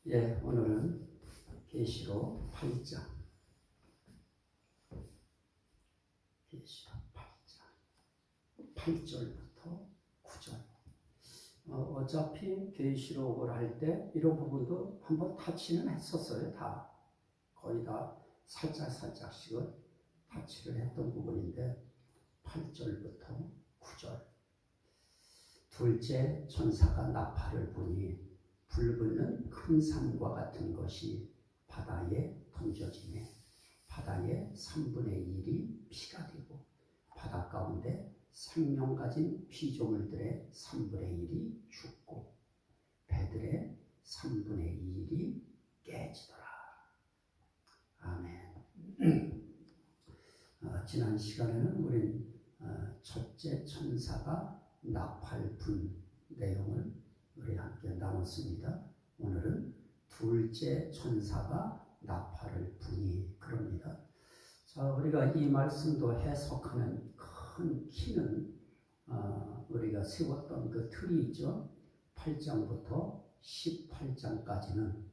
예, 오늘은 계시록 8장. 계시록 8장. 8절부터 9절. 어차피 계시록을 할 때 이런 부분도 한번 타치는 했었어요. 다. 거의 다 살짝씩은 타치를 했던 부분인데 8절부터 9절. 둘째 천사가 나팔을 부니 불붙는 큰 산과 같은 것이 바다에 던져지매 바다의 3분의 1이 피가 되고 바다 가운데 생명 가진 피조물들의 3분의 1이 죽고 배들의 3분의 2이 깨지더라. 아멘. 지난 시간에는 우린 첫째 천사가 나팔 분 내용을 우리 함께 나눴습니다. 오늘은 둘째 천사가 나팔을 부니 그럽니다. 자, 우리가 이 말씀도 해석하는 큰 키는 우리가 세웠던 그 틀이 있죠. 8장부터 18장까지는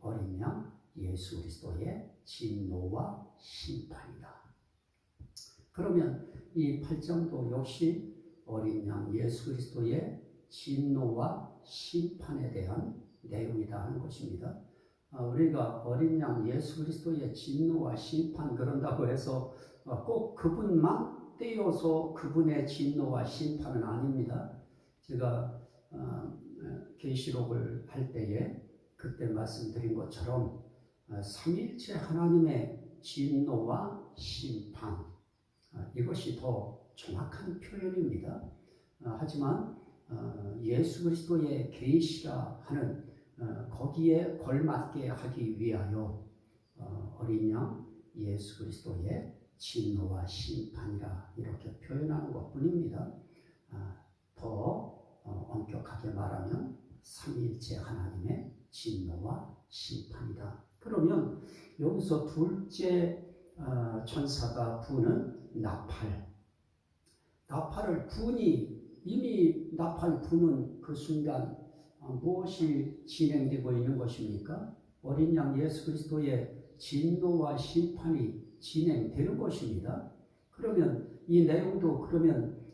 어린 양 예수 그리스도의 진노와 심판이다. 그러면 이 8장도 역시 어린 양 예수 그리스도의 진노와 심판에 대한 내용이다 하는 것입니다. 우리가 어린 양 예수 그리스도의 진노와 심판 그런다고 해서 꼭 그분만 떼어서 그분의 진노와 심판은 아닙니다. 제가 계시록을 할 때에 그때 말씀드린 것처럼 삼위일체 하나님의 진노와 심판 이것이 더 정확한 표현입니다. 하지만 예수 그리스도의 계시라 하는 거기에 걸맞게 하기 위하여 어린 양 예수 그리스도의 진노와 심판이라 이렇게 표현하는 것뿐입니다. 더 엄격하게 말하면 삼위일체 하나님의 진노와 심판이다. 그러면 여기서 둘째 천사가 부는 나팔을 부니 이미 나팔 부는 그 순간 무엇이 진행되고 있는 것입니까? 어린 양 예수 그리스도의 진노와 심판이 진행되는 것입니다. 그러면 이 내용도 그러면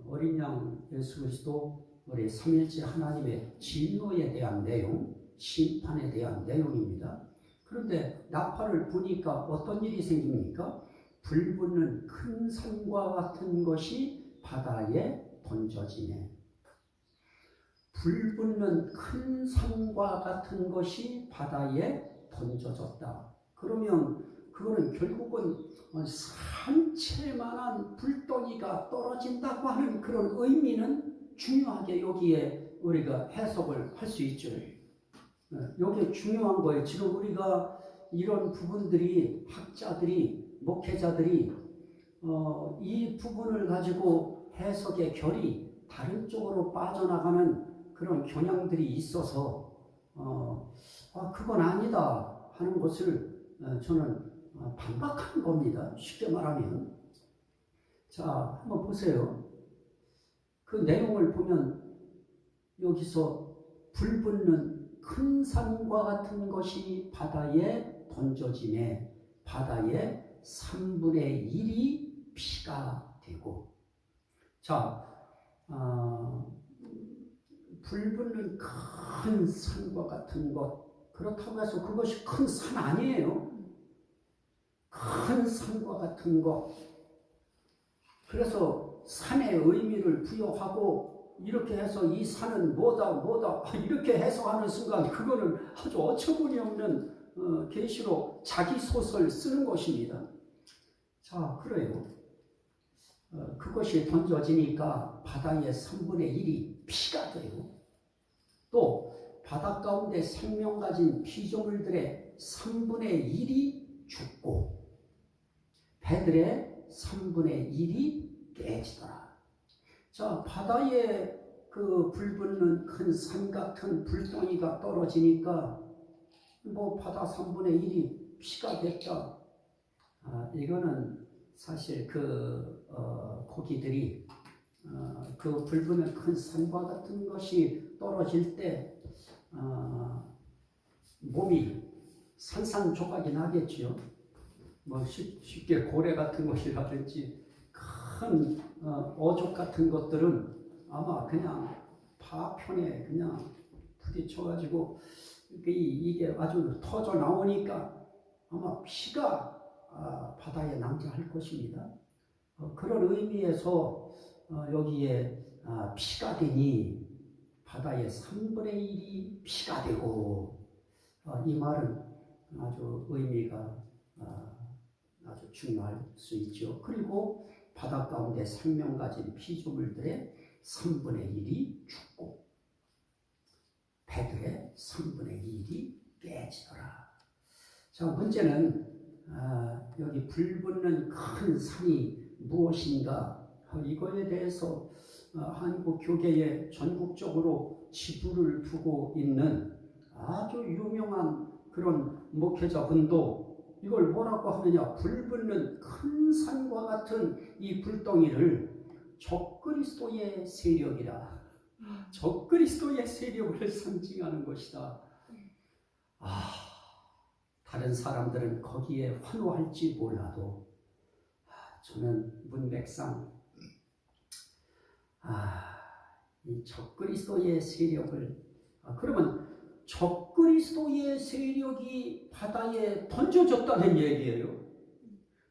어린 양 예수 그리스도 우리 삼일째 하나님의 진노에 대한 내용, 심판에 대한 내용입니다. 그런데 나팔을 부니까 어떤 일이 생깁니까? 불붙는 큰 산과 같은 것이 바다에 던져지네. 불붙는 큰 산과 같은 것이 바다에 던져졌다. 그러면 그거는 결국은 산채만한 불덩이가 떨어진다고 하는 그런 의미는 중요하게 여기에 우리가 해석을 할 수 있죠. 이게 중요한 거예요. 지금 우리가 이런 부분들이 학자들이 목회자들이 이 부분을 가지고 해석의 결이 다른 쪽으로 빠져나가는 그런 경향들이 있어서 그건 아니다 하는 것을 저는 반박하는 겁니다. 쉽게 말하면. 자, 한번 보세요. 그 내용을 보면 여기서 불붙는 큰 산과 같은 것이 바다에 던져지매 바다의 3분의 1이 피가 되고 자, 불붙는 큰 산과 같은 것 그렇다고 해서 그것이 큰 산 아니에요. 큰 산과 같은 것 그래서 산의 의미를 부여하고 이렇게 해서 이 산은 뭐다 이렇게 해석하는 순간 그거는 아주 어처구니 없는 계시록 자기 소설 쓰는 것입니다. 자, 그래요. 그것이 던져지니까 바다의 3분의 1이 피가 되고 또 바다 가운데 생명 가진 피조물들의 3분의 1이 죽고 배들의 3분의 1이 깨지더라. 자, 바다에 그 불붙는 큰 산 같은 불덩이가 떨어지니까 바다 3분의 1이 피가 됐다. 이거는 사실 고기들이 그 불붙는 큰 산과 같은 것이 떨어질 때 몸이 산산조각이 나겠지요. 뭐 쉽게 고래 같은 것이라든지 큰 어족 같은 것들은 아마 그냥 파편에 그냥 부딪혀가지고 이게 아주 터져 나오니까 아마 피가 바다에 낭자할 것입니다. 그런 의미에서 여기에 피가 되니 바다의 3분의 1이 피가 되고, 이 말은 아주 의미가 아주 중요할 수 있죠. 그리고 바다 가운데 생명 가진 피조물들의 3분의 1이 죽고 배들의 3분의 1이 깨지더라. 자, 문제는 여기 불붙는 큰 산이 무엇인가, 이거에 대해서 한국 교계에 전국적으로 지부를 두고 있는 아주 유명한 그런 목회자분도 이걸 뭐라고 하느냐, 불붙는 큰 산과 같은 이 불덩이를 적그리스도의 세력이라, 적그리스도의 세력을 상징하는 것이다. 다른 사람들은 거기에 환호할지 몰라도 저는 문맥상 이 적그리스도의 세력을, 그러면 적그리스도의 세력이 바다에 던져졌다는 얘기예요.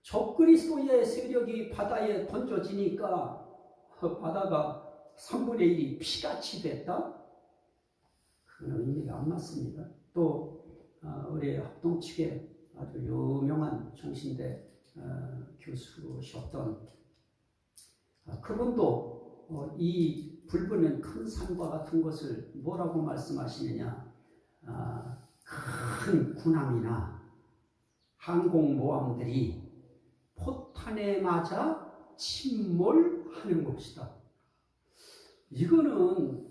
적그리스도의 세력이 바다에 던져지니까 바다가 3분의 1이 피같이 됐다? 그건 의미가 안 맞습니다. 또 우리 합동 측에 아주 유명한 정신대 교수셨던 그분도 이 불붙는 큰 산과 같은 것을 뭐라고 말씀하시느냐, 큰 군함이나 항공모함들이 포탄에 맞아 침몰하는 것이다. 이거는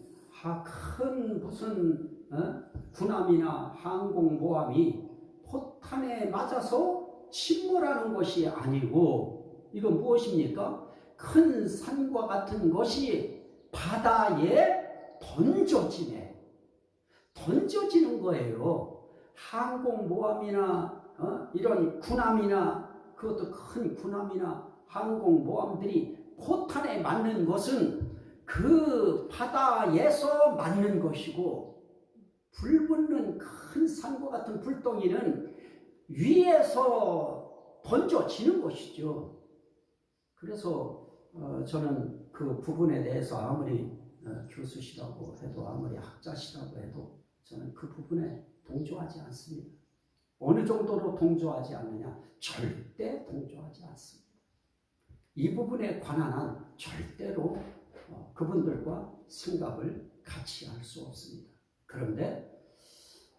큰 무슨 군함이나 항공모함이 포탄에 맞아서 침몰하는 것이 아니고, 이건 무엇입니까? 큰 산과 같은 것이 바다에 던져지는 거예요. 항공모함이나 이런 군함이나, 그것도 큰 군함이나 항공모함들이 포탄에 맞는 것은 그 바다에서 맞는 것이고, 불붙는 큰 산과 같은 불덩이는 위에서 던져지는 것이죠. 그래서 저는 그 부분에 대해서 아무리 교수시라고 해도, 아무리 학자시라고 해도 저는 그 부분에 동조하지 않습니다. 어느 정도로 동조하지 않느냐? 절대 동조하지 않습니다. 이 부분에 관한 한 절대로 그분들과 생각을 같이 할 수 없습니다. 그런데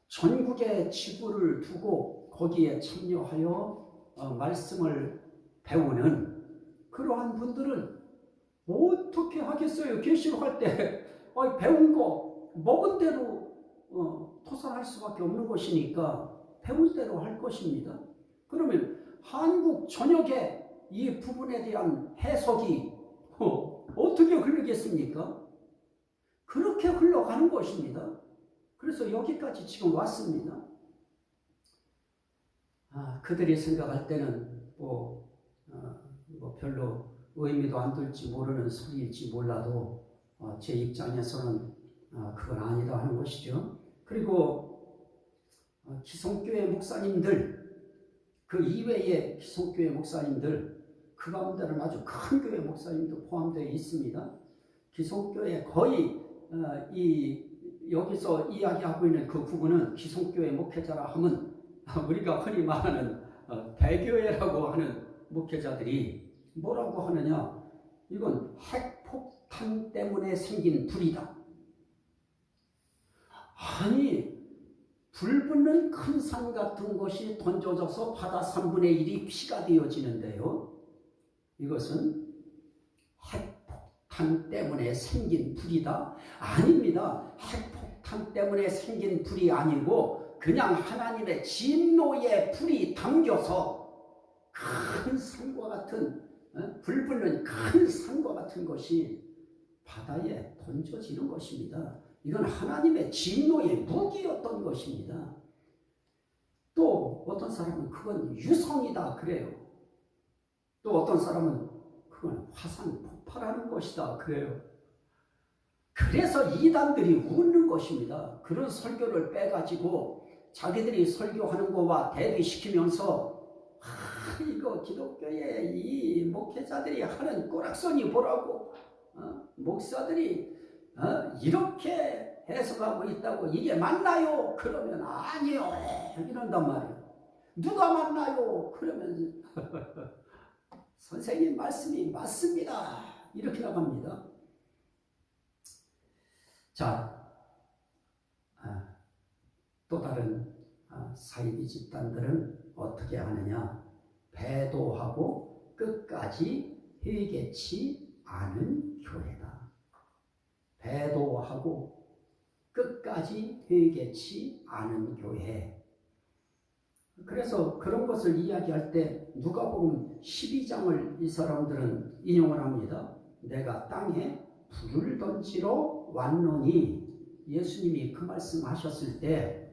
전국의 지부를 두고 거기에 참여하여 말씀을 배우는 그러한 분들은 어떻게 하겠어요? 계시록 할 때 배운 거 먹은 대로 토설할 수밖에 없는 것이니까 배운 대로 할 것입니다. 그러면 한국 전역에 이 부분에 대한 해석이 어떻게 흐르겠습니까? 그렇게 흘러가는 것입니다. 그래서 여기까지 지금 왔습니다. 그들이 생각할 때는 뭐 별로 의미도 안 들지 모르는 소리일지 몰라도 제 입장에서는 그건 아니다 하는 것이죠. 그리고 기성교회 목사님들, 그 이외의 기성교회 목사님들, 그 가운데는 아주 큰 교회 목사님도 포함되어 있습니다. 기성교회 거의 여기서 이야기하고 있는 그 부분은 기성교회 목회자라 하면 우리가 흔히 말하는 대교회라고 하는 목회자들이 뭐라고 하느냐, 이건 핵폭탄 때문에 생긴 불이다. 아니, 불붙는 큰 산 같은 것이 던져져서 바다 3분의 1이 피가 되어지는데요, 이것은 핵폭탄 때문에 생긴 불이다? 아닙니다. 핵폭탄 때문에 생긴 불이 아니고 그냥 하나님의 진노의 불이 담겨서 큰 산과 같은, 불붙는 큰 산과 같은 것이 바다에 던져지는 것입니다. 이건 하나님의 진노의 무기였던 것입니다. 또 어떤 사람은 그건 유성이다 그래요. 또 어떤 사람은 그건 화산 폭발하는 것이다 그래요. 그래서 이단들이 웃는 것입니다. 그런 설교를 빼가지고 자기들이 설교하는 거와 대비시키면서 이거 기독교의 이 목회자들이 하는 꼬락서니 뭐라고 목사들이 이렇게 해석하고 있다고 이게 맞나요? 그러면 아니요 이런단 말이에요. 누가 맞나요? 그러면 선생님 말씀이 맞습니다 이렇게 나갑니다. 자, 또 다른 사이비 집단들은 어떻게 하느냐? 배도하고 끝까지 회개치 않은 교회다. 배도하고 끝까지 회개치 않은 교회. 그래서 그런 것을 이야기할 때 누가복음 12장을 이 사람들은 인용을 합니다. 내가 땅에 불을 던지러 왔노니, 예수님이 그 말씀하셨을 때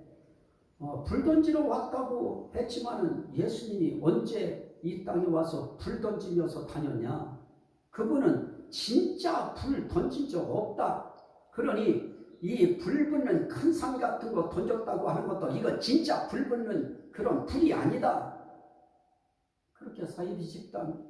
불 던지러 왔다고 했지만은 예수님이 언제 이 땅에 와서 불 던지면서 다녔냐? 그분은 진짜 불 던진 적 없다. 그러니 이 불 붙는 큰 산 같은 거 던졌다고 하는 것도 이거 진짜 불 붙는 그런 불이 아니다. 그렇게 사이비 집단,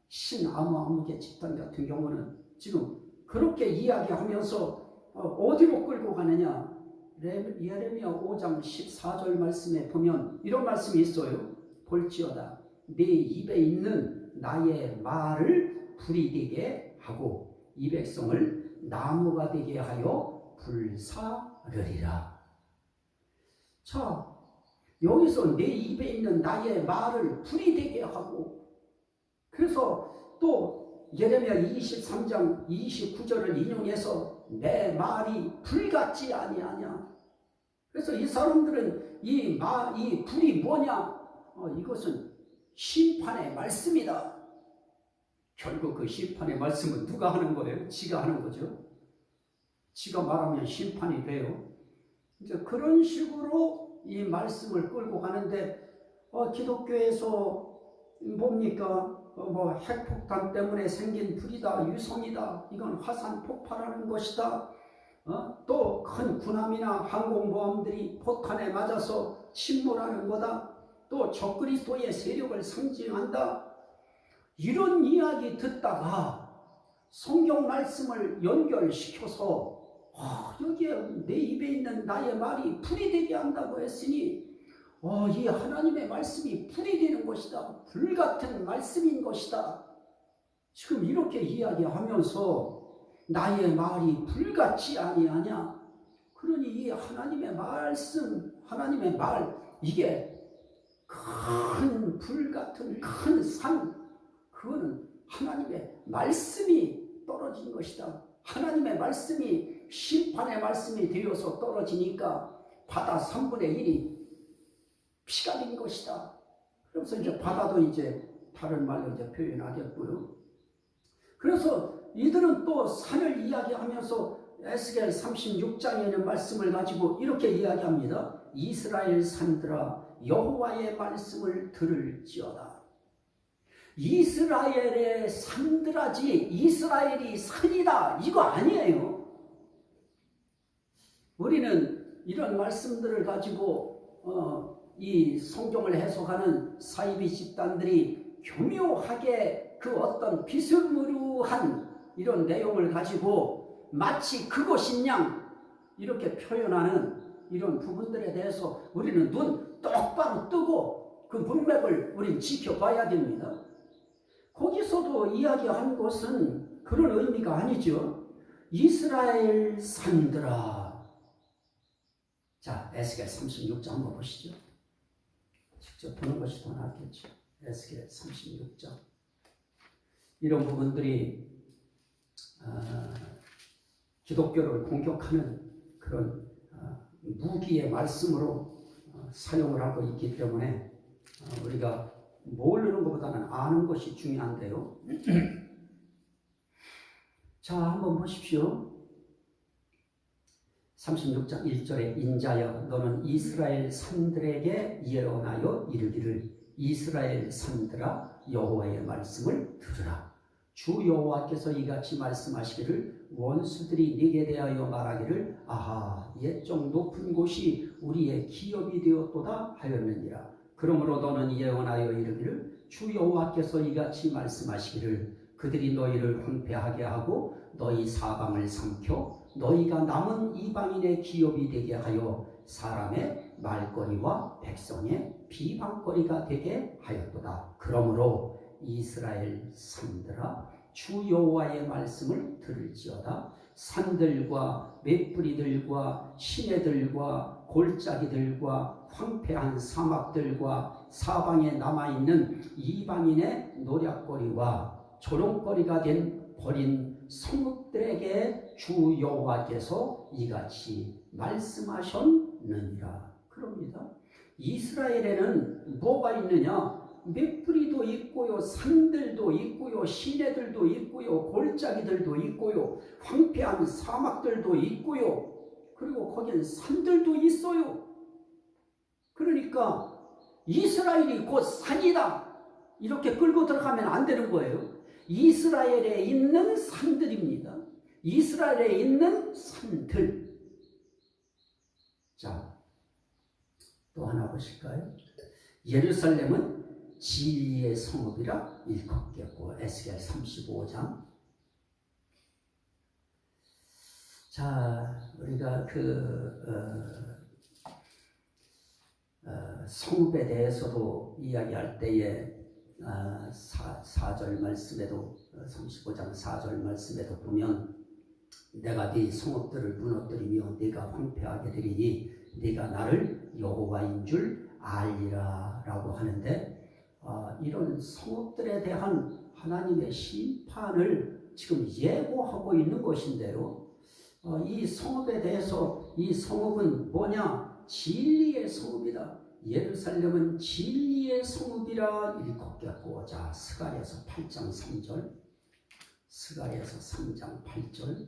신아무개 집단 같은 경우는 지금 그렇게 이야기하면서 어디로 끌고 가느냐? 예레미야 5장 14절 말씀에 보면 이런 말씀이 있어요. 볼지어다 네 입에 있는 나의 말을 불이 되게 하고 이 백성을 나무가 되게 하여 불사르리라. 자, 여기서 내 입에 있는 나의 말을 불이 되게 하고, 그래서 또 예레미야 23장 29절을 인용해서 내 말이 불같지 아니하냐. 그래서 이 사람들은 이 불이 뭐냐? 이것은 심판의 말씀이다. 결국 그 심판의 말씀은 누가 하는 거예요? 지가 하는 거죠. 지가 말하면 심판이 돼요. 이제 그런 식으로 이 말씀을 끌고 가는데 기독교에서 뭡니까? 핵폭탄 때문에 생긴 불이다, 유성이다, 이건 화산 폭발하는 것이다. 또 큰 군함이나 항공모함들이 포탄에 맞아서 침몰하는 거다. 또 적그리스도의 세력을 상징한다. 이런 이야기 듣다가 성경 말씀을 연결시켜서 여기에 내 입에 있는 나의 말이 불이 되게 한다고 했으니 이 하나님의 말씀이 불이 되는 것이다. 불같은 말씀인 것이다. 지금 이렇게 이야기하면서 나의 말이 불같지 아니하냐. 그러니 이 하나님의 말씀, 하나님의 말, 이게 큰 불같은 큰 산, 그거는 하나님의 말씀이 떨어진 것이다. 하나님의 말씀이 심판의 말씀이 되어서 떨어지니까 바다 3분의 1이 피가 된 것이다. 그래서 이제 바다도 이제 다른 말로 이제 표현하겠고요. 그래서 이들은 또 산을 이야기하면서 에스겔 36장에는 말씀을 가지고 이렇게 이야기합니다. 이스라엘 산들아 여호와의 말씀을 들을지어다. 이스라엘의 산들아지 이스라엘이 산이다 이거 아니에요. 우리는 이런 말씀들을 가지고 이 성경을 해석하는 사이비 집단들이 교묘하게 그 어떤 비스무리한 이런 내용을 가지고 마치 그것인 양 이렇게 표현하는 이런 부분들에 대해서 우리는 눈 똑바로 뜨고 그 문맥을 우린 지켜봐야 됩니다. 거기서도 이야기한 것은 그런 의미가 아니죠. 이스라엘 산들아. 자, 에스겔 36장 한번 보시죠. 직접 보는 것이 더 낫겠죠. 에스겔 36장. 이런 부분들이 기독교를 공격하는 그런 무기의 말씀으로 사용을 하고 있기 때문에 우리가 모르는 것보다는 아는 것이 중요한데요. 자, 한번 보십시오. 36장 1절에 인자여 너는 이스라엘 산들에게 예언하여 이르기를 이스라엘 산들아 여호와의 말씀을 들으라. 주 여호와께서 이같이 말씀하시기를 원수들이 네게 대하여 말하기를 아하 옛적 높은 곳이 우리의 기업이 되었도다 하였느니라. 그러므로 너는 예언하여 이르기를 주 여호와께서 이같이 말씀하시기를 그들이 너희를 황폐하게 하고 너희 사방을 삼켜 너희가 남은 이방인의 기업이 되게 하여 사람의 말거리와 백성의 비방거리가 되게 하였도다. 그러므로 이스라엘 산들아 주 여호와의 말씀을 들을지어다. 산들과 맷뿌리들과 시내들과 골짜기들과 황폐한 사막들과 사방에 남아있는 이방인의 노략거리와 조롱거리가 된 버린 성읍들에게 주 여호와께서 이같이 말씀하셨느니라. 그럽니다. 이스라엘에는 뭐가 있느냐? 맷뿌리도 있고요, 산들도 있고요, 시내들도 있고요, 골짜기들도 있고요, 황폐한 사막들도 있고요, 그리고 거기는 산들도 있어요. 그러니까 이스라엘이 곧 산이다 이렇게 끌고 들어가면 안 되는 거예요. 이스라엘에 있는 산들입니다. 이스라엘에 있는 산들. 자, 또 하나 보실까요? 예루살렘은 진리의 성읍이라 일컫겠고 에스겔 35장. 자, 우리가 성읍에 대해서도 이야기할 때에 4절 말씀에도 35장 4절 말씀에도 보면 내가 네 성읍들을 무너뜨리며 네가 황폐하게 되리니 네가 나를 여호와인 줄 알리라 라고 하는데 이런 성읍들에 대한 하나님의 심판을 지금 예고하고 있는 것인데요. 이 성읍에 대해서 이 성읍은 뭐냐? 진리의 성읍이다. 예루살렘은 진리의 성읍이라 일컫겠고. 자, 스가랴서 8장 3절, 스가랴서 3장 8절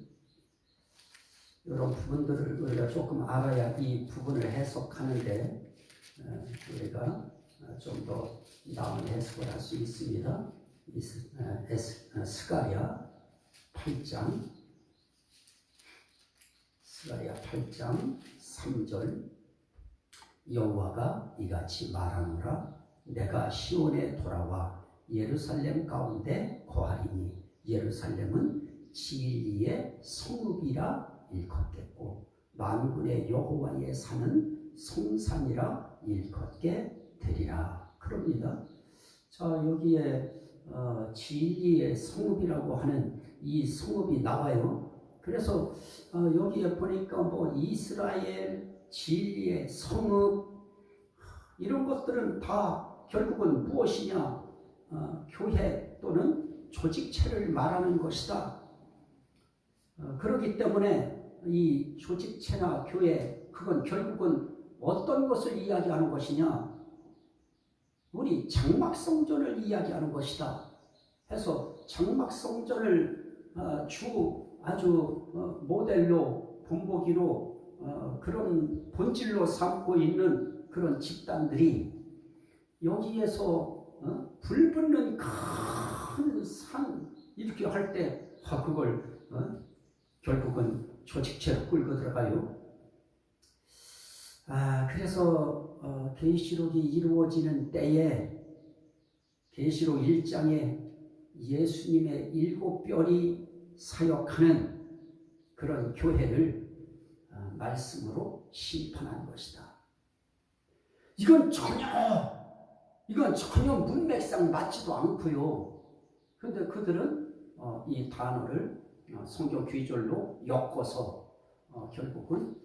이런 부분들을 우리가 조금 알아야 이 부분을 해석하는데 우리가 좀 더 나은 해석을 할 수 있습니다. 스가랴 8장 스가랴 8장 3절 여호와가 이같이 말하노라 내가 시온에 돌아와 예루살렘 가운데 거하리니 예루살렘은 진리의 성읍이라 일컫겠고 만군의 여호와의 산은 성산이라 일컫게 되리라. 그럽니다. 자, 여기에 진리의 성읍이라고 하는 이 성읍이 나와요. 그래서 여기에 보니까 뭐 이스라엘 진리의 성읍 이런 것들은 다 결국은 무엇이냐? 교회 또는 조직체를 말하는 것이다. 그렇기 때문에 이 조직체나 교회 그건 결국은 어떤 것을 이야기하는 것이냐? 우리 장막성전을 이야기하는 것이다. 해서 장막성전을 아주 모델로 본보기로 그런 본질로 삼고 있는 그런 집단들이 여기에서 불 붙는 큰 산 이렇게 할 때 그걸 결국은 조직체로 끌고 들어가요. 그래서 계시록이 이루어지는 때에 계시록 1장에 예수님의 7별이 사역하는 그런 교회를 말씀으로 심판한 것이다. 이건 전혀 문맥상 맞지도 않고요. 그런데 그들은 이 단어를 성경 귀절로 엮어서 결국은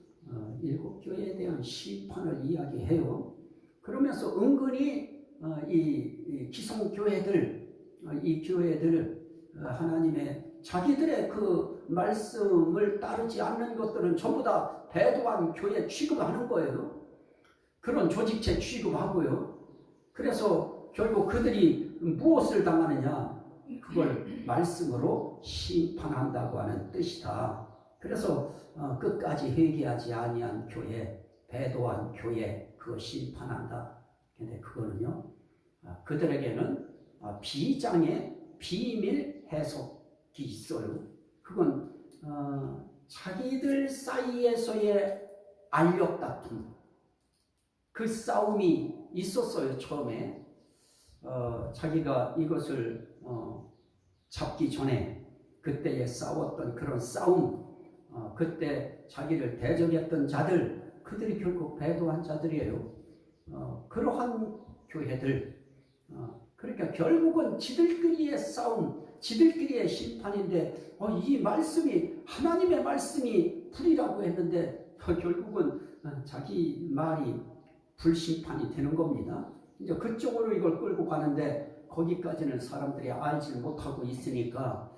7교회에 대한 심판을 이야기해요. 그러면서 은근히 이 기성교회들, 이 교회들 하나님의 자기들의 그 말씀을 따르지 않는 것들은 전부 다 배도한 교회 취급하는 거예요. 그런 조직체 취급하고요. 그래서 결국 그들이 무엇을 당하느냐? 그걸 말씀으로 심판한다고 하는 뜻이다. 그래서 끝까지 회개하지 아니한 교회, 배도한 교회, 그거 심판한다. 근데 그거는요, 그들에게는 비장의 비밀 해석이 있어요. 그건 자기들 사이에서의 알력 다툼, 그 싸움이 있었어요. 처음에 자기가 이것을 잡기 전에 그때에 싸웠던 그런 싸움, 그때 자기를 대적했던 자들, 그들이 결국 배도한 자들이에요. 그러한 교회들, 그러니까 결국은 지들끼리의 싸움, 지들끼리의 심판인데 이 말씀이 하나님의 말씀이 불이라고 했는데 결국은 자기 말이 불심판이 되는 겁니다. 이제 그쪽으로 이걸 끌고 가는데 거기까지는 사람들이 알지 못하고 있으니까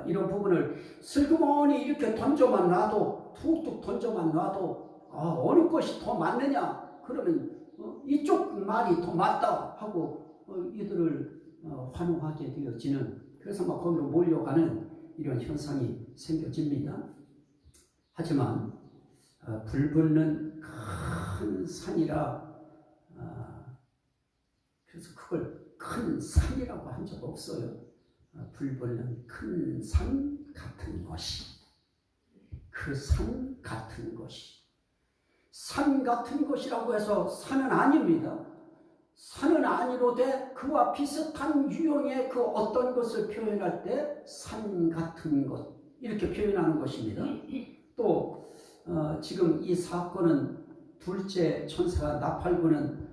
이런 부분을 슬그머니 이렇게 던져만 놔도, 툭툭 던져만 놔도 어느 것이 더 맞느냐 그러면 이쪽 말이 더 맞다 하고 이들을 환호하게 되어지는, 그래서 막 거기로 몰려가는 이런 현상이 생겨집니다. 하지만 불붙는 큰 산이라, 그래서 그걸 큰 산이라고 한 적 없어요. 불붙는 큰 산 같은 것이, 그 산 같은 것이, 산 같은 것이라고 해서 산은 아닙니다. 산은 아니로되 그와 비슷한 유형의 그 어떤 것을 표현할 때 산 같은 것, 이렇게 표현하는 것입니다. 또 지금 이 사건은 둘째 천사가 나팔부는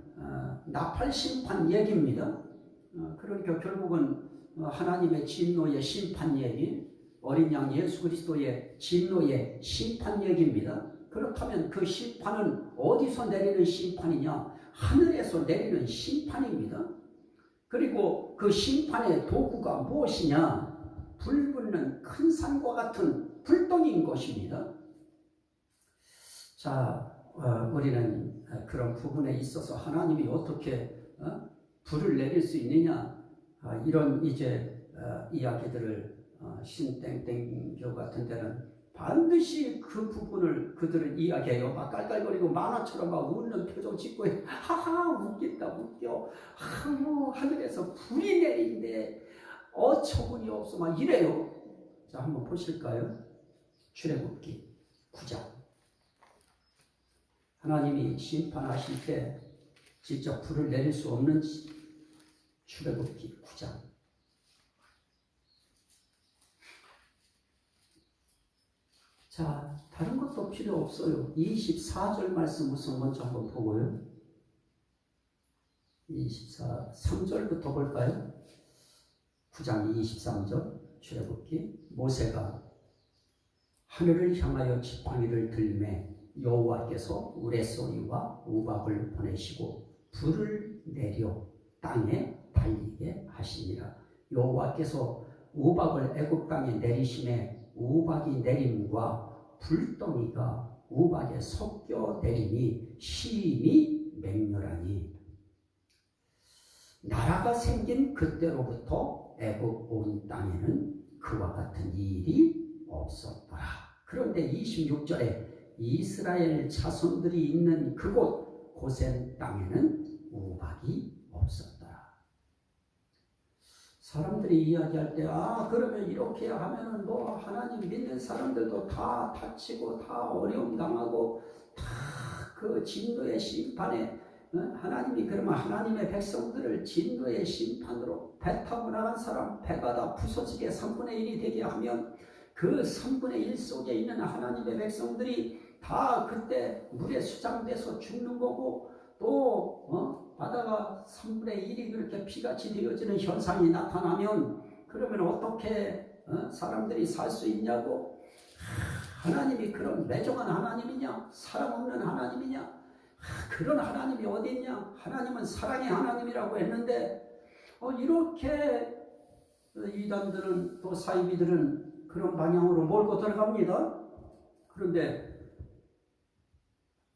나팔 심판 얘기입니다. 그러니까 결국은 하나님의 진노의 심판 얘기, 어린 양 예수 그리스도의 진노의 심판 얘기입니다. 그렇다면 그 심판은 어디서 내리는 심판이냐? 하늘에서 내리는 심판입니다. 그리고 그 심판의 도구가 무엇이냐? 불붙는 큰 산과 같은 불덩이인 것입니다. 자, 우리는 그런 부분에 있어서 하나님이 어떻게 불을 내릴 수 있느냐, 이런 이제 이야기들을 신땡땡교 같은 데는 반드시 그 부분을 그들은 이야기해요. 막 깔깔거리고 만화처럼 막 웃는 표정 짓고 하하 웃긴다 웃겨, 하늘에서 불이 내린데 어처구니 없어 막 이래요. 자, 한번 보실까요? 출애굽기 9장. 하나님이 심판하실 때 직접 불을 내릴 수 없는지, 출애굽기 9장. 자, 다른 것도 필요 없어요. 24절 말씀 우선 먼저 한번 보고요. 3절부터 볼까요? 9장 23절 출애굽기. 모세가 하늘을 향하여 지팡이를 들매 여호와께서 우레소리와 우박을 보내시고 불을 내려 땅에 달리게 하시니라. 여호와께서 우박을 애굽 땅에 내리심에 우박이 내림과 불덩이가 우박에 섞여 내림이 심히 맹렬하니 나라가 생긴 그때로부터 애굽 온 땅에는 그와 같은 일이 없었더라. 그런데 26절에 이스라엘 자손들이 있는 그곳 고센 땅에는 우박이 없었더라. 사람들이 이야기할 때 그러면 이렇게 하면은 뭐 하나님 믿는 사람들도 다 다치고 다 어려움 당하고 다 그 진노의 심판에 하나님이 그러면 하나님의 백성들을 진노의 심판으로 배 타고 나간 사람 배가 다 부서지게 3분의 1이 되게 하면 그 3분의 1 속에 있는 하나님의 백성들이 다 그때 물에 수장돼서 죽는 거고, 또 바다가 3분의 1이 그렇게 피같이 되어지는 현상이 나타나면 그러면 어떻게 사람들이 살 수 있냐고. 하나님이 그런 매정한 하나님이냐? 사랑 없는 하나님이냐? 그런 하나님이 어디 있냐? 하나님은 사랑의 하나님이라고 했는데 이렇게 이단들은 또 사이비들은 그런 방향으로 몰고 들어갑니다. 그런데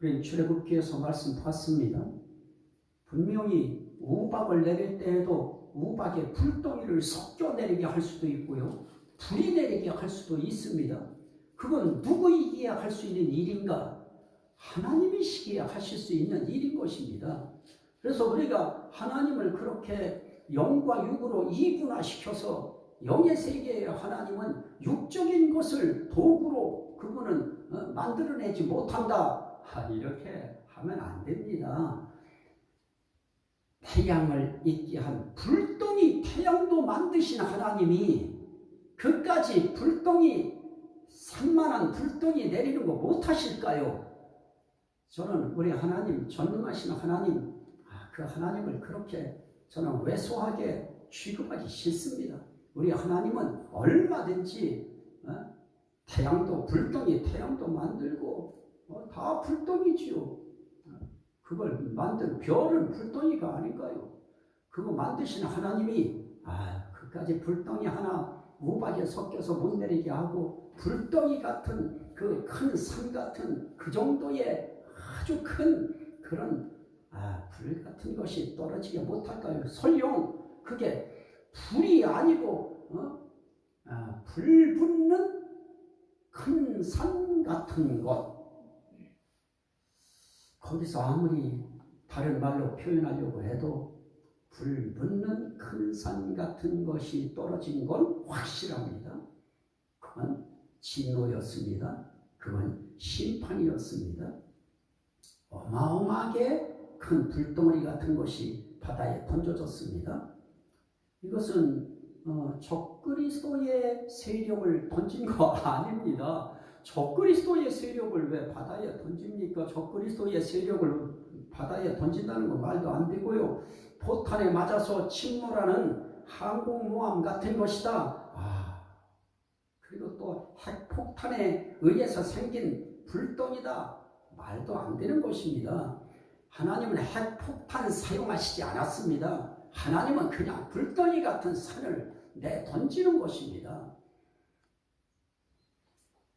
우리는 출애굽기에서 말씀 봤습니다. 분명히 우박을 내릴 때에도 우박에 불덩이를 섞여 내리게 할 수도 있고요, 불이 내리게 할 수도 있습니다. 그건 누구이기에 할 수 있는 일인가? 하나님이시기에 하실 수 있는 일인 것입니다. 그래서 우리가 하나님을 그렇게 영과 육으로 이분화시켜서 영의 세계의 하나님은 육적인 것을 도구로 그분은 만들어내지 못한다. 이렇게 하면 안 됩니다. 태양을 있게 한 불덩이 태양도 만드신 하나님이 그까지 불덩이 산만한 불덩이 내리는 거 못하실까요? 저는 우리 하나님, 전능하신 하나님, 그 하나님을 그렇게 저는 왜소하게 취급하기 싫습니다. 우리 하나님은 얼마든지 태양도 불덩이 태양도 만들고 다 불덩이지요. 그걸 만든 별은 불덩이가 아닌가요? 그거 만드신 하나님이 그까지 불덩이 하나 우박에 섞여서 못 내리게 하고 불덩이 같은 그 큰 산 같은 그 정도의 아주 큰 그런 불 같은 것이 떨어지게 못할까요? 설령 그게 불이 아니고 불 붙는 큰 산 같은 것, 거기서 아무리 다른 말로 표현하려고 해도 불 붙는 큰 산 같은 것이 떨어진 건 확실합니다. 그건 진노였습니다. 그건 심판이었습니다. 어마어마하게 큰 불덩어리 같은 것이 바다에 던져졌습니다. 이것은 적그리스도의 세력을 던진 거 아닙니다. 적그리스도의 세력을 왜 바다에 던집니까? 적그리스도의 세력을 바다에 던진다는 건 말도 안 되고요. 포탄에 맞아서 침몰하는 항공모함 같은 것이다. 그리고 또 핵폭탄에 의해서 생긴 불덩이다. 말도 안 되는 것입니다. 하나님은 핵폭탄 사용하시지 않았습니다. 하나님은 그냥 불덩이 같은 산을 내던지는 것입니다.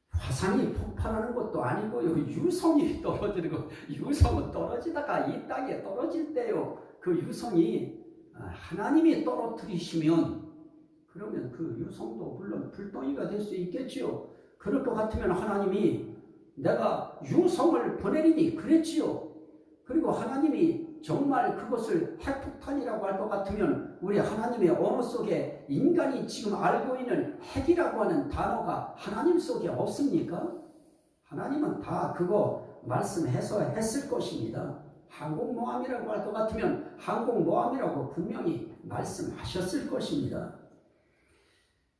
화산이 폭발하는 것도 아니고요. 유성이 떨어지는 것. 유성은 떨어지다가 이 땅에 떨어질 때요. 그 유성이 하나님이 떨어뜨리시면 그러면 그 유성도 물론 불덩이가 될 수 있겠지요. 그럴 것 같으면 하나님이 내가 유성을 보내리니 그랬지요. 그리고 하나님이 정말 그것을 핵폭탄이라고 할 것 같으면 우리 하나님의 언어 속에 인간이 지금 알고 있는 핵이라고 하는 단어가 하나님 속에 없습니까? 하나님은 다 그거 말씀해서 했을 것입니다. 항공모함이라고 할 것 같으면 항공모함이라고 분명히 말씀하셨을 것입니다.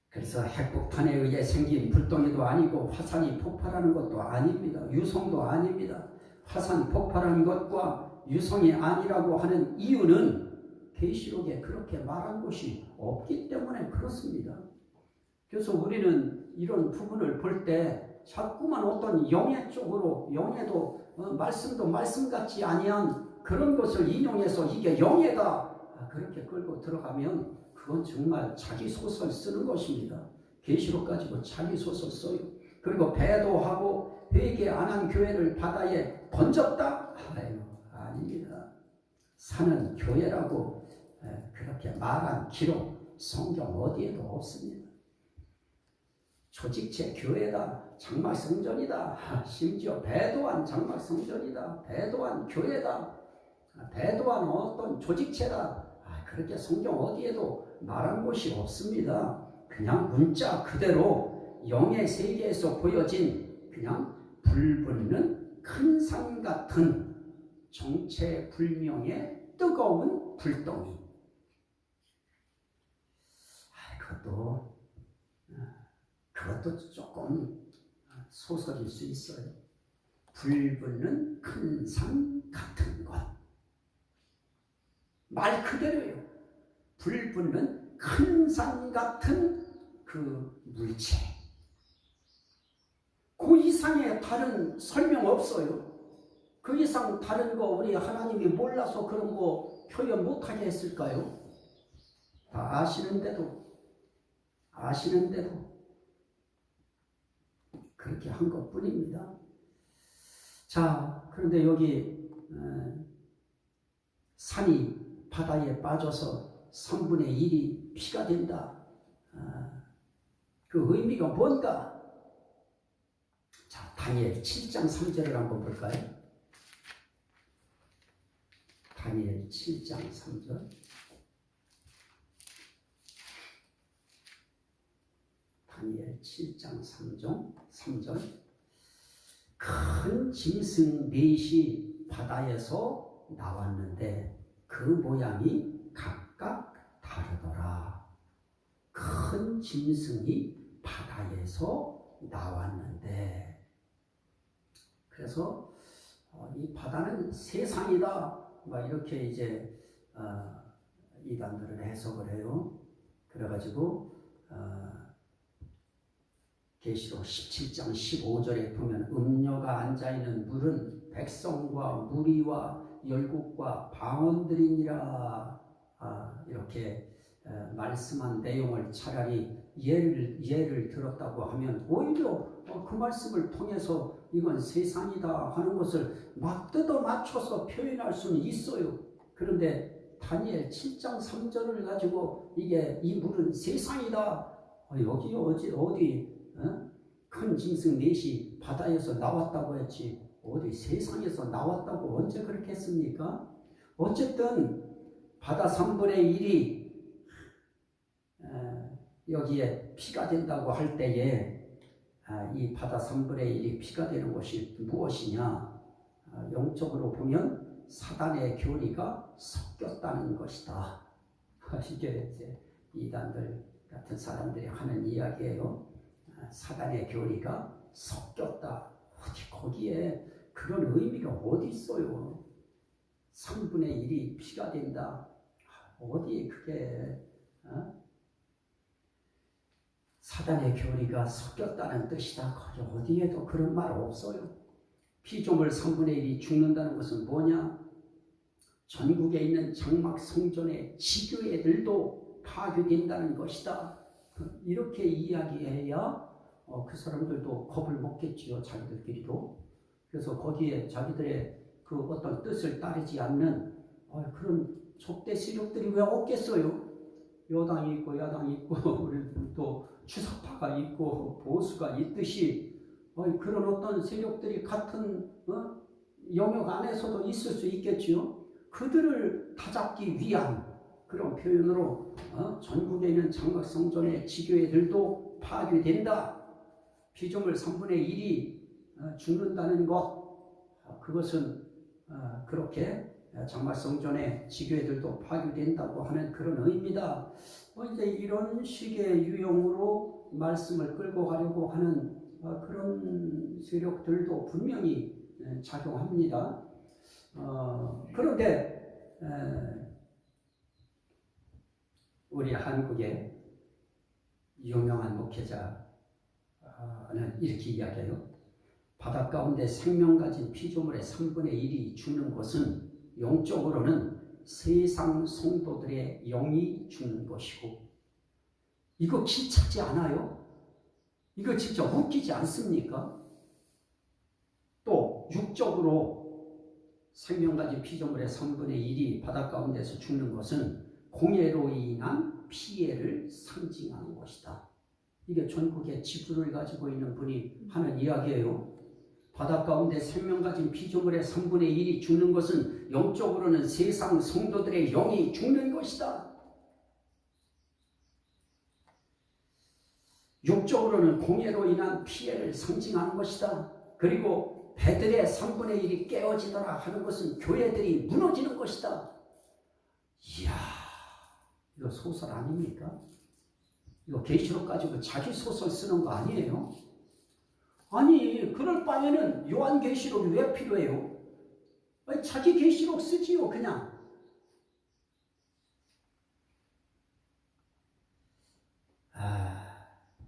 그래서 핵폭탄에 의해 생긴 불덩이도 아니고 화산이 폭발하는 것도 아닙니다. 유성도 아닙니다. 화산 폭발하는 것과 유성이 아니라고 하는 이유는 계시록에 그렇게 말한 것이 없기 때문에 그렇습니다. 그래서 우리는 이런 부분을 볼 때 자꾸만 어떤 영예 쪽으로, 영예도 말씀도 말씀 같지 아니한 그런 것을 인용해서 이게 영예다 그렇게 끌고 들어가면 그건 정말 자기 소설 쓰는 것입니다. 계시록 가지고 자기 소설 써요. 그리고 배도하고 회개 안 한 교회를 바다에 던졌다? 아닙니다. 산은 교회라고 그렇게 말한 기록 성경 어디에도 없습니다. 조직체 교회다, 장막 성전이다, 심지어 배도한 장막 성전이다, 배도한 교회다, 배도한 어떤 조직체다. 그렇게 성경 어디에도 말한 곳이 없습니다. 그냥 문자 그대로 영의 세계에서 보여진 그냥 불붙는 큰 산 같은 정체불명의 뜨거운 불덩이. 그것도 조금 소설일 수 있어요. 불붙는 큰 산 같은 것. 말 그대로요. 불붙는 큰 산 같은 그 물체. 그 이상의 다른 설명 없어요. 그 이상 다른 거 우리 하나님이 몰라서 그런 거 표현 못하게 했을까요? 다 아시는데도 그렇게 한 것뿐입니다. 자, 그런데 여기 산이 바다에 빠져서 3분의 1이 피가 된다. 그 의미가 뭔가? 다니엘 7장 3절을 한번 볼까요? 다니엘 7장 3절. 다니엘 7장 3절. 큰 짐승 넷이 바다에서 나왔는데 그 모양이 각각 다르더라. 큰 짐승이 바다에서 나왔는데, 그래서 이 바다는 세상이다, 막 이렇게 이제 이단들은 해석을 해요. 그래가지고 계시록 17장 15절에 보면 음녀가 앉아있는 물은 백성과 무리와 열국과 방언들이니라, 이렇게 말씀한 내용을 차라리 예를 들었다고 하면 오히려 그 말씀을 통해서 이건 세상이다 하는 것을 막 뜯어 맞춰서 표현할 수는 있어요. 그런데 다니엘 7장 3절을 가지고 이 물은 세상이다, 여기 어디 큰 짐승 넷이 바다에서 나왔다고 했지 어디 세상에서 나왔다고 언제 그렇게 했습니까? 어쨌든 바다 3분의 1이 여기에 피가 된다고 할 때에 이 바다 3분의 1이 피가 되는 것이 무엇이냐? 영적으로 보면 사단의 교리가 섞였다는 것이다. 이게 이제 이단들 같은 사람들이 하는 이야기예요. 사단의 교리가 섞였다. 거기에 그런 의미가 어디 있어요? 3분의 1이 피가 된다. 어디 그게 사단의 교리가 섞였다는 뜻이다. 거기 어디에도 그런 말 없어요. 피조물 3분의 1이 죽는다는 것은 뭐냐? 전국에 있는 장막 성전의 지교회들도 파괴된다는 것이다. 이렇게 이야기해야 그 사람들도 겁을 먹겠지요, 자기들끼리도. 그래서 거기에 자기들의 그 어떤 뜻을 따르지 않는 그런 족대 세력들이 왜 없겠어요? 여당이 있고 야당이 있고 우리 또 추사파가 있고 보수가 있듯이 그런 어떤 세력들이 같은 영역 안에서도 있을 수 있겠지요. 그들을 다잡기 위한 그런 표현으로 전국에 있는 장막 성전의 지교회들도 파괴된다. 피조물 3분의 1이 죽는다는 것, 그것은 그렇게 장막 성전의 지교회들도 파괴된다고 하는 그런 의미다. 이제 이런 식의 유형으로 말씀을 끌고 가려고 하는 그런 세력들도 분명히 작용합니다. 그런데 우리 한국의 유명한 목회자는 이렇게 이야기해요. 바다 가운데 생명 가진 피조물의 3분의 1이 죽는 것은 영적으로는 세상 성도들의 영이 죽는 것이고, 이거 기차지 않아요? 이거 진짜 웃기지 않습니까? 또 육적으로 생명 가진 피조물의 3분의 1이 바다 가운데서 죽는 것은 공해로 인한 피해를 상징하는 것이다. 이게 전국의 지구를 가지고 있는 분이 하는 이야기예요. 바다 가운데 생명 가진 피조물의 3분의 1이 죽는 것은 영적으로는 세상 성도들의 영이 죽는 것이다. 육적으로는 공해로 인한 피해를 상징하는 것이다. 그리고 배들의 3분의 1이 깨어지더라 하는 것은 교회들이 무너지는 것이다. 이야, 이거 소설 아닙니까? 이거 계시록 가지고 자기 소설 쓰는 거 아니에요? 아니, 그럴 바에는 요한계시록이 왜 필요해요? 아니, 자기 계시록 쓰지요, 그냥.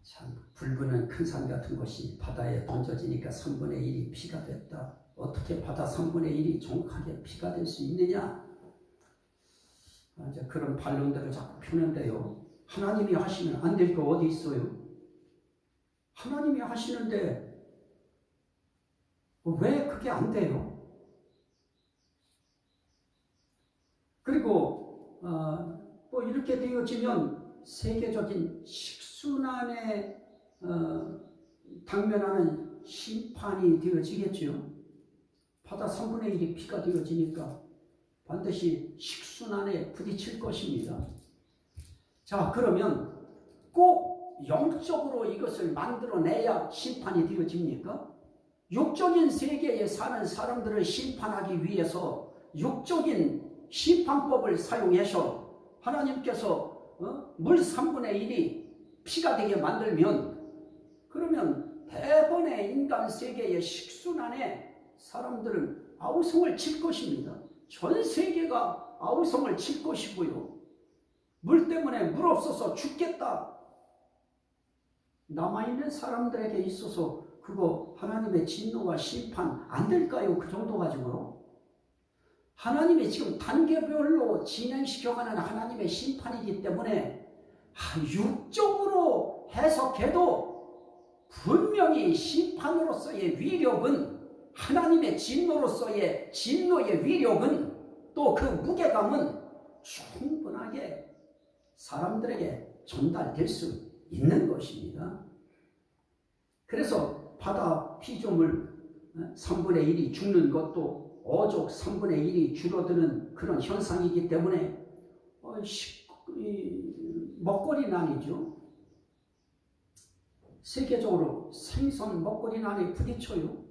참, 불구는 큰 산 같은 것이 바다에 던져지니까 3분의 1이 피가 됐다. 어떻게 바다 3분의 1이 정확하게 피가 될 수 있느냐? 이제 그런 반론들을 자꾸 펴는데요. 하나님이 하시면 안 될 거 어디 있어요? 하나님이 하시는데 왜 그게 안 돼요? 그리고 또 이렇게 되어지면 세계적인 식순환에 당면하는 심판이 되어지겠죠. 바다 3분의 1이 피가 되어지니까 반드시 식순환에 부딪힐 것입니다. 자, 그러면 꼭 영적으로 이것을 만들어내야 심판이 되어집니까? 육적인 세계에 사는 사람들을 심판하기 위해서 육적인 심판법을 사용해서 하나님께서 물 3분의 1이 피가 되게 만들면, 그러면 대번의 인간 세계의 식순환에 사람들은 아우성을 칠 것입니다. 전 세계가 아우성을 칠 것이고요. 물 때문에 물 없어서 죽겠다. 남아있는 사람들에게 있어서 그거 하나님의 진노와 심판 안 될까요? 그 정도 가지고요. 하나님이 지금 단계별로 진행시켜가는 하나님의 심판이기 때문에 육적으로 해석해도 분명히 심판으로서의 위력은, 하나님의 진노로서의 진노의 위력은, 또 그 무게감은 충분하게 사람들에게 전달될 수 있는 것입니다. 그래서 바다 피조물 3분의 1이 죽는 것도 어족 3분의 1이 줄어드는 그런 현상이기 때문에 먹거리난이죠. 세계적으로 생선 먹거리난에 부딪혀요.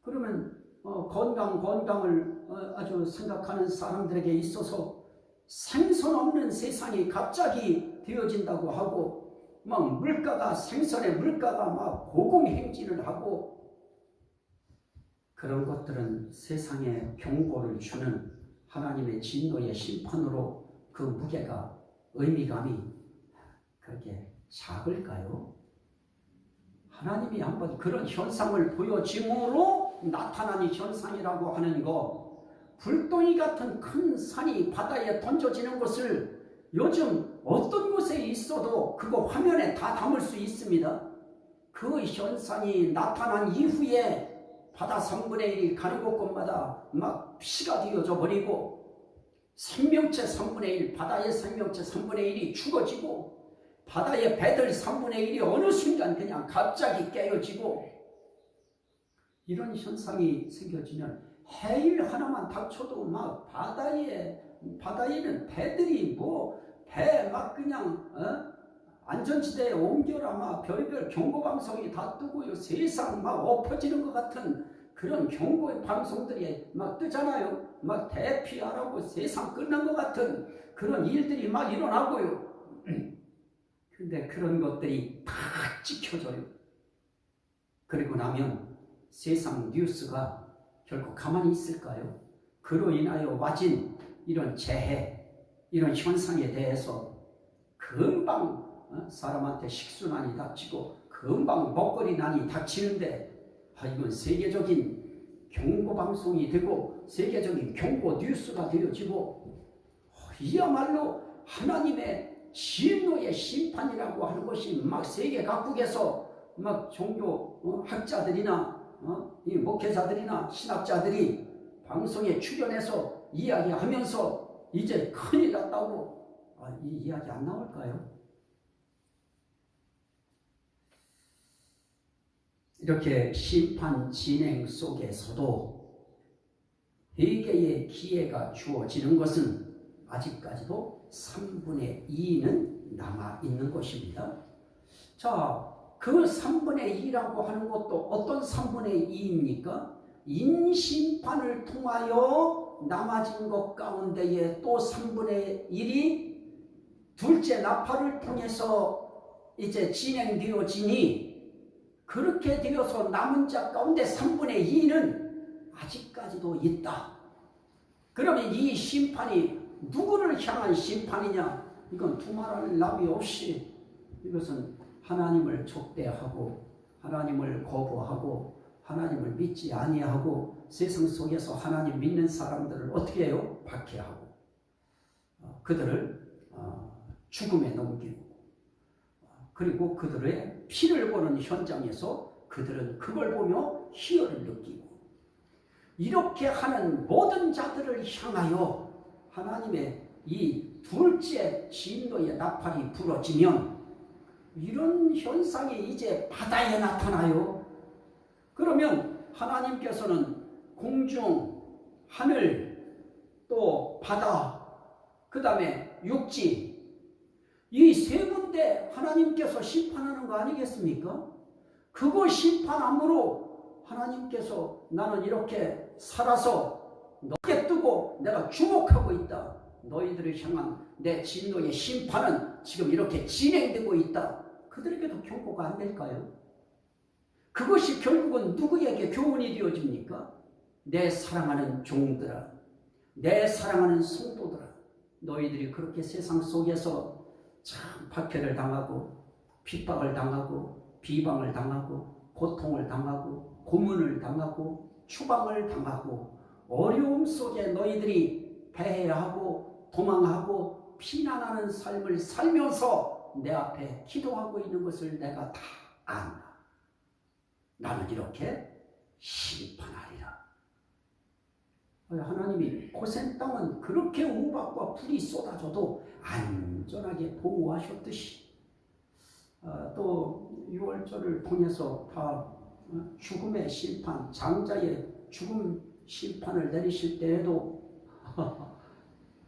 그러면 건강을 아주 생각하는 사람들에게 있어서 생선 없는 세상이 갑자기 되어진다고 하고, 막 물가가, 생선의 물가가 막 고공행진을 하고, 그런 것들은 세상에 경고를 주는 하나님의 진노의 심판으로 그 무게가, 의미감이 그렇게 작을까요? 하나님이 한번 그런 현상을 보여줌으로 나타나는 현상이라고 하는 거, 불덩이 같은 큰 산이 바다에 던져지는 것을 요즘 어떤 곳에 있어도 그거 화면에 다 담을 수 있습니다. 그 현상이 나타난 이후에 바다 3분의 1이 가는 곳곳마다 막 피가 되어져 버리고, 생명체 3분의 1, 바다의 생명체 3분의 1이 죽어지고, 바다의 배들 3분의 1이 어느 순간 그냥 갑자기 깨어지고, 이런 현상이 생겨지면 해일 하나만 닥쳐도 막 바다에는 배들이 배 막 그냥 안전지대에 옮겨라 막 별별 경고방송이 다 뜨고요. 세상 막 엎어지는 것 같은 그런 경고의 방송들이 막 뜨잖아요. 막 대피하라고 세상 끝난 것 같은 그런 일들이 막 일어나고요. 근데 그런 것들이 다 찍혀져요. 그리고 나면 세상 뉴스가 결코 가만히 있을까요? 그로 인하여 와진 이런 재해, 이런 현상에 대해서 금방 사람한테 식순환이 닥치고 금방 먹거리난이 닥치는데, 이건 세계적인 경고방송이 되고 세계적인 경고 뉴스가 되어지고, 이야말로 하나님의 진노의 심판이라고 하는 것이 막 세계 각국에서 막 종교 학자들이나 이 목회자들이나 신학자들이 방송에 출연해서 이야기하면서 이제 큰일 났다고, 이 이야기 안 나올까요? 이렇게 심판 진행 속에서도 회개의 기회가 주어지는 것은 아직까지도 3분의 2는 남아있는 것입니다. 자, 그 3분의 2라고 하는 것도 어떤 3분의 2입니까? 인심판을 통하여 남아진 것 가운데에 또 3분의 1이 둘째 나팔을 통해서 이제 진행되어지니, 그렇게 되어서 남은 자 가운데 3분의 2는 아직까지도 있다. 그러면 이 심판이 누구를 향한 심판이냐? 이건 두말할 나위 없이 이것은 하나님을 족대하고 하나님을 거부하고 하나님을 믿지 아니하고 세상 속에서 하나님 믿는 사람들을 어떻게 해요? 박해하고 그들을 죽음에 넘기고, 그리고 그들의 피를 보는 현장에서 그들은 그걸 보며 희열을 느끼고, 이렇게 하는 모든 자들을 향하여 하나님의 이 둘째 진노의 나팔이 불어지면 이런 현상이 이제 바다에 나타나요. 그러면 하나님께서는 공중, 하늘, 또 바다, 그 다음에 육지, 이 세 군데 하나님께서 심판하는 거 아니겠습니까? 그거 심판함으로 하나님께서 나는 이렇게 살아서 너게 뜨고 내가 주목하고 있다. 너희들을 향한 내 진노의 심판은 지금 이렇게 진행되고 있다. 그들에게도 경고가 안 될까요? 그것이 결국은 누구에게 교훈이 되어집니까? 내 사랑하는 종들아, 내 사랑하는 성도들아, 너희들이 그렇게 세상 속에서 참 박해를 당하고 핍박을 당하고 비방을 당하고 고통을 당하고 고문을 당하고 추방을 당하고 어려움 속에 너희들이 배회하고 도망하고 피난하는 삶을 살면서 내 앞에 기도하고 있는 것을 내가 다 안다. 나는 이렇게 심판하리라. 하나님이 고센 땅은 그렇게 우박과 불이 쏟아져도 안전하게 보호하셨듯이 또 6월절을 통해서 다 죽음의 심판, 장자의 죽음 심판을 내리실 때에도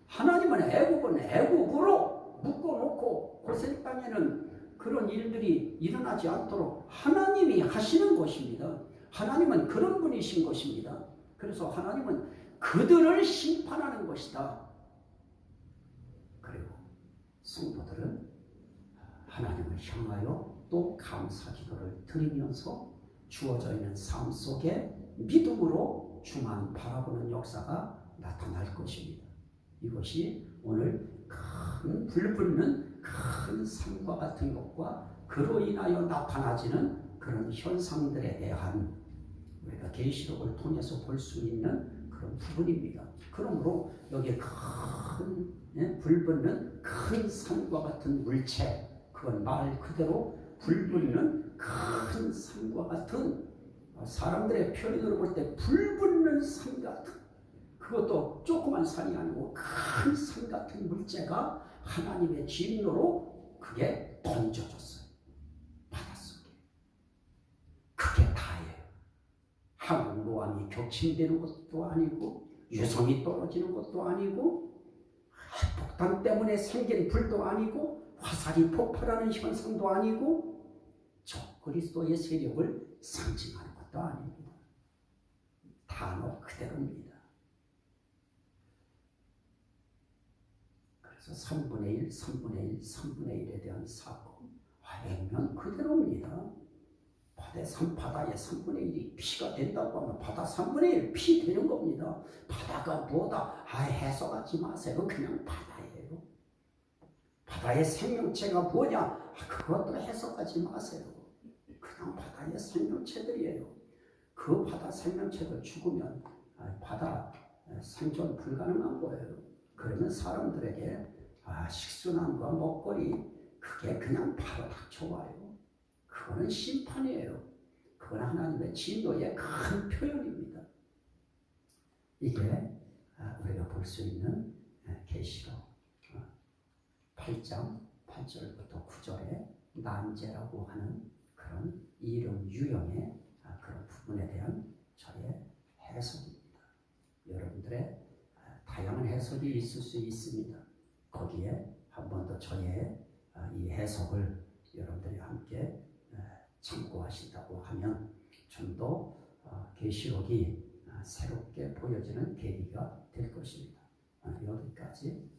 하나님은 애국은 애국으로 묶어놓고 고센 땅에는 그런 일들이 일어나지 않도록 하나님이 하시는 것입니다. 하나님은 그런 분이신 것입니다. 그래서 하나님은 그들을 심판하는 것이다. 그리고 성도들은 하나님을 향하여 또 감사 기도를 드리면서 주어져 있는 삶 속에 믿음으로 주만 바라보는 역사가 나타날 것입니다. 이것이 오늘 큰 불붙는 큰 산과 같은 것과 그로 인하여 나타나지는 그런 현상들에 대한 우리가 계시록을 통해서 볼 수 있는 그런 부분입니다. 그러므로 여기에 큰 불붙는 큰 산과 같은 물체, 그건 말 그대로 불붙는 큰 산과 같은, 사람들의 표현으로 볼 때 불붙는 산 같은, 그것도 조그만 산이 아니고 큰 산 같은 물체가 하나님의 진노로 그게 던져졌어요. 바닷속에. 그게 다예요. 항모함이 격침되는 것도 아니고 유성이 떨어지는 것도 아니고 핵폭탄 때문에 생긴 불도 아니고 화살이 폭발하는 현상도 아니고 저 그리스도의 세력을 상징하는 것도 아닙니다. 단어 그대로입니다. 그래서 3분의 1, 3분의 1, 3분의 1에 대한 사건, 액면 그대로입니다. 바다의 3분의 1이 피가 된다고 하면 바다 3분의 1 피 되는 겁니다. 바다가 뭐다? 해석하지 마세요. 그냥 바다예요. 바다의 생명체가 뭐냐? 그것도 해석하지 마세요. 그냥 바다의 생명체들이에요. 그 바다 생명체들 죽으면 바다 생존 불가능한 거예요. 그러면 사람들에게 식순환과 먹거리 그게 그냥 바로 닥쳐와요. 그거는 심판이에요. 그건 하나님의 진노의 큰 표현입니다. 이게 우리가 볼 수 있는 계시록 8장 8절부터 9절에 난제라고 하는 그런 이름 유형의 그런 부분에 대한 저의 해석입니다. 여러분들의 다양한 해석이 있을 수 있습니다. 거기에 한 번 더 저의 이 해석을 여러분들이 함께 참고하신다고 하면 좀 더 계시록이 새롭게 보여지는 계기가 될 것입니다. 여기까지